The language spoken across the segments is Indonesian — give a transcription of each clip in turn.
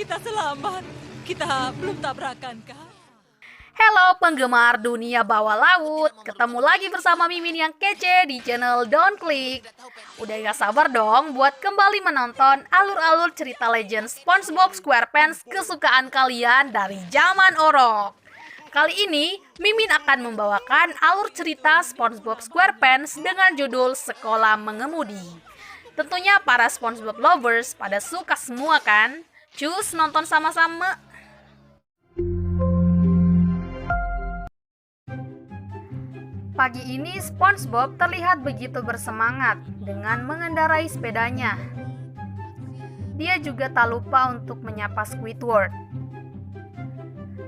kita selamat. Kita belum tabrakan, kan? Halo penggemar dunia bawah laut, ketemu lagi bersama Mimin yang kece di channel Don't Click. Udah gak sabar dong buat kembali menonton alur-alur cerita legend SpongeBob SquarePants kesukaan kalian dari zaman orok. Kali ini, Mimin akan membawakan alur cerita SpongeBob SquarePants dengan judul Sekolah Mengemudi. Tentunya para SpongeBob lovers pada suka semua kan? Cus nonton sama-sama. Pagi ini SpongeBob terlihat begitu bersemangat dengan mengendarai sepedanya. Dia juga tak lupa untuk menyapa Squidward.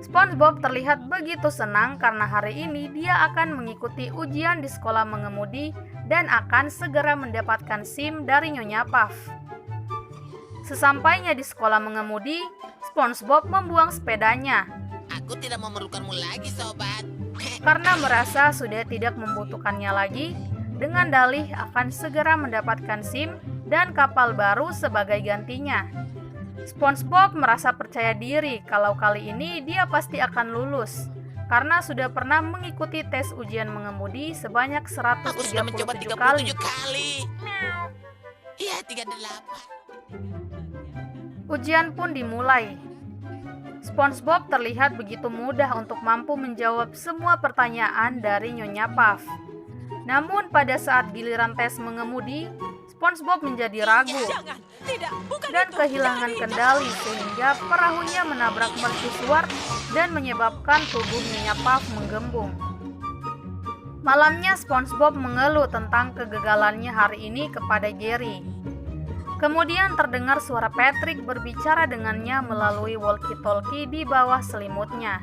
SpongeBob terlihat begitu senang karena hari ini dia akan mengikuti ujian di sekolah mengemudi dan akan segera mendapatkan SIM dari Nyonya Puff. Sesampainya di sekolah mengemudi, SpongeBob membuang sepedanya. Aku tidak memerlukanmu lagi, sobat. Karena merasa sudah tidak membutuhkannya lagi, dengan dalih akan segera mendapatkan SIM dan kapal baru sebagai gantinya. SpongeBob merasa percaya diri kalau kali ini dia pasti akan lulus, karena sudah pernah mengikuti tes ujian mengemudi sebanyak Aku sudah mencoba 137 kali. 37 kali. Iya, 38. Ujian pun dimulai. SpongeBob terlihat begitu mudah untuk mampu menjawab semua pertanyaan dari Nyonya Puff. Namun pada saat giliran tes mengemudi, SpongeBob menjadi ragu Jangan, tidak, bukan dan itu. kehilangan Jangan kendali sehingga perahunya menabrak mercusuar dan menyebabkan tubuh Nyonya Puff menggembung. Malamnya SpongeBob mengeluh tentang kegagalannya hari ini kepada Jerry. Kemudian terdengar suara Patrick berbicara dengannya melalui walkie-talkie di bawah selimutnya.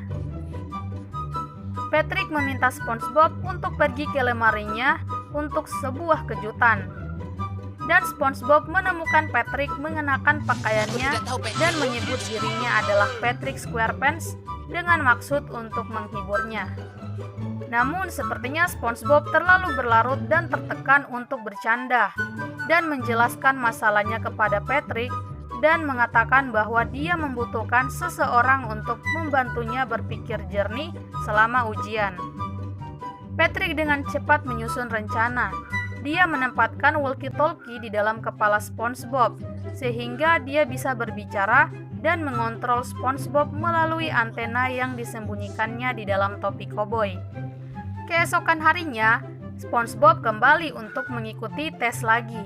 Patrick meminta SpongeBob untuk pergi ke lemarinya untuk sebuah kejutan. Dan SpongeBob menemukan Patrick mengenakan pakaiannya dan menyebut dirinya adalah Patrick SquarePants dengan maksud untuk menghiburnya. Namun sepertinya SpongeBob terlalu berlarut dan tertekan untuk bercanda dan menjelaskan masalahnya kepada Patrick dan mengatakan bahwa dia membutuhkan seseorang untuk membantunya berpikir jernih selama ujian. Patrick dengan cepat menyusun rencana. Dia menempatkan walkie-talkie di dalam kepala SpongeBob sehingga dia bisa berbicara dan mengontrol SpongeBob melalui antena yang disembunyikannya di dalam topi koboi. Keesokan harinya, SpongeBob kembali untuk mengikuti tes lagi.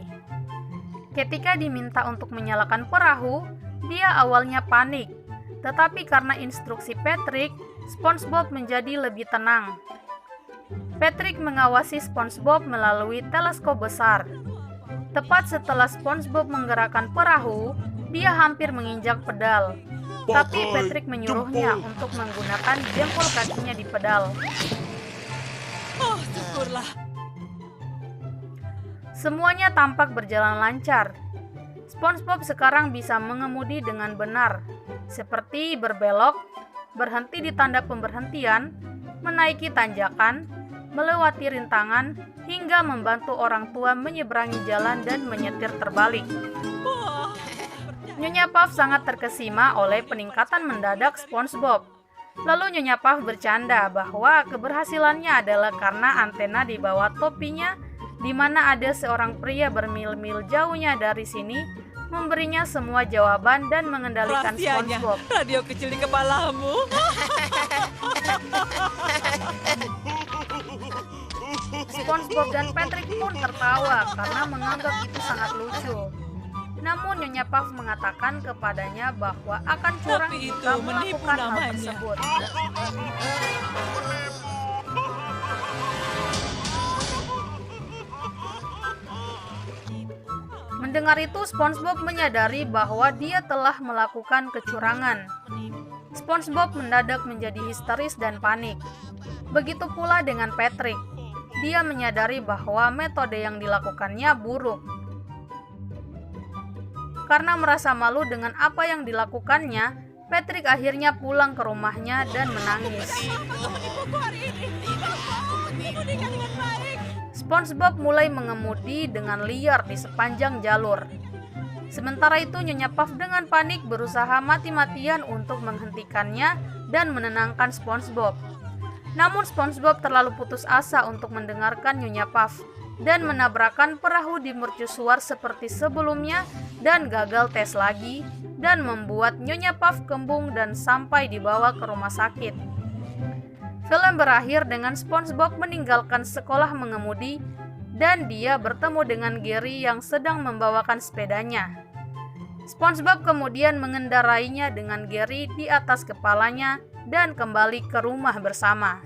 Ketika diminta untuk menyalakan perahu, dia awalnya panik. Tetapi karena instruksi Patrick, SpongeBob menjadi lebih tenang. Patrick mengawasi SpongeBob melalui teleskop besar. Tepat setelah SpongeBob menggerakkan perahu, dia hampir menginjak pedal. Tapi Patrick menyuruhnya untuk menggunakan jempol kakinya di pedal. Oh, syukurlah. Semuanya tampak berjalan lancar. SpongeBob sekarang bisa mengemudi dengan benar, seperti berbelok, berhenti di tanda pemberhentian, menaiki tanjakan, melewati rintangan, hingga membantu orang tua menyeberangi jalan dan menyetir terbalik. Wah, Nyonya Puff sangat terkesima oleh peningkatan mendadak SpongeBob. Lalu Nyonya Puff bercanda bahwa keberhasilannya adalah karena antena di bawah topinya, di mana ada seorang pria bermil-mil jauhnya dari sini, memberinya semua jawaban dan mengendalikan rahasianya, SpongeBob. radio kecil di kepalamu. SpongeBob dan Patrick pun tertawa karena menganggap itu sangat lucu. Namun Nyonya Puff mengatakan kepadanya bahwa akan curang Tapi itu jika menipu melakukan hal namanya. tersebut. Mendengar itu, SpongeBob menyadari bahwa dia telah melakukan kecurangan. SpongeBob mendadak menjadi histeris dan panik. Begitu pula dengan Patrick. Dia menyadari bahwa metode yang dilakukannya buruk. Karena merasa malu dengan apa yang dilakukannya, Patrick akhirnya pulang ke rumahnya dan menangis. SpongeBob mulai mengemudi dengan liar di sepanjang jalur. Sementara itu Nyonya Puff dengan panik berusaha mati-matian untuk menghentikannya dan menenangkan SpongeBob. Namun SpongeBob terlalu putus asa untuk mendengarkan Nyonya Puff dan menabrakkan perahu di mercusuar seperti sebelumnya dan gagal tes lagi dan membuat Nyonya Puff kembung dan sampai dibawa ke rumah sakit. Film berakhir dengan SpongeBob meninggalkan sekolah mengemudi dan dia bertemu dengan Gary yang sedang membawakan sepedanya. SpongeBob kemudian mengendarainya dengan Gary di atas kepalanya dan kembali ke rumah bersama.